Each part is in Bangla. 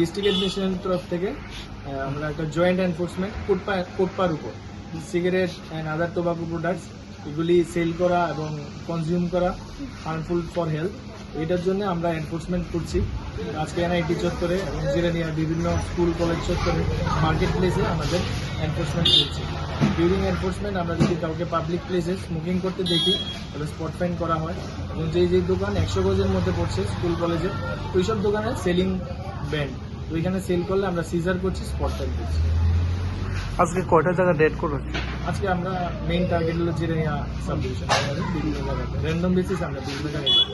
ডিস্ট্রিক্ট অ্যাডমিনিস্ট্রেশনের তরফ থেকে আমরা একটা জয়েন্ট এনফোর্সমেন্ট কোটপার উপর cigarette and other tobacco products এগুলি সেল করা এবং কনজিউম করা হার্মফুল ফর হেলথ, এটার জন্য আমরা এনফোর্সমেন্ট করছি আজকে এনআইটি চত্বরে এবং জিরানিয়ার বিভিন্ন স্কুল কলেজ চত্বরে মার্কেট প্লেসে আমাদের এনফোর্সমেন্ট করছি। ডিউরিং এনফোর্সমেন্ট আমরা যদি কাউকে পাবলিক প্লেসে স্মোকিং করতে দেখি তাহলে স্পট ফাইন করা হয় এবং যেই দোকান 100 গজের মধ্যে পড়ছে স্কুল কলেজে ওইসব দোকানে সেলিং ব্যান্ড, তো ওইখানে সেল করলে আমরা সিজার করছি, স্পট ফাইন করছি। আজকে কয়টা জায়গা ডেট করো? আজকে আমরা মেইন টার্গেট হলো জিরানিয়া সাব ডিভিশন, বিভিন্ন জায়গাতে র্যান্ডম বেসিস আমরা বিভিন্ন জায়গায় যাই।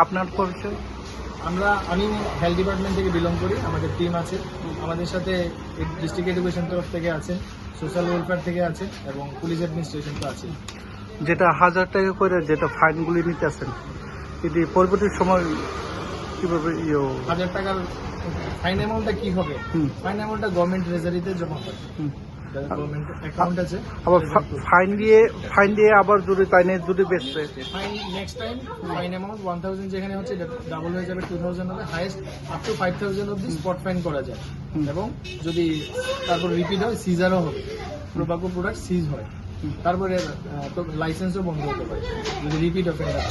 আপনার পরিচয়? আমি হেলথ ডিপার্টমেন্ট থেকে বিলং করি, আমাদের টিম আছে, আমাদের সাথে ডিস্ট্রিক্ট এডুকেশন তরফ থেকে আছে, সোশ্যাল ওয়েলফেয়ার থেকে আছে এবং পুলিশ অ্যাডমিনিস্ট্রেশন তো আছে। যেটা 1000 টাকা করে যেটা ফাইনগুলি নিতেছেন, এটি পরবর্তী সময় কিভাবে 1000 টাকার ফাইন অ্যামাউন্টটা কি হবে? ফাইন অ্যামাউন্টটা গভর্নমেন্ট ট্রেজারিতে জমা করে, গভর্নমেন্ট অ্যাকাউন্ট আছে। আবার ফাইন দিয়ে আবার যদি তাই নিয়ে যদি বেচছে fine next time fine amount 1000 যেখানে হচ্ছে এটা ডাবল হয়ে যাবে, 2000 হবে, হাইয়েস্ট আপ টু 5000 অব্দি স্পট ফাইন করা যায় এবং যদি তারপর রিপিট হয় সিজারও হবে, টোবাকো প্রোডাক্ট সিজ হয়, তারপরে তো লাইসেন্সও বন্ধ হতে পারে যদি রিপিট অফেন্ডার।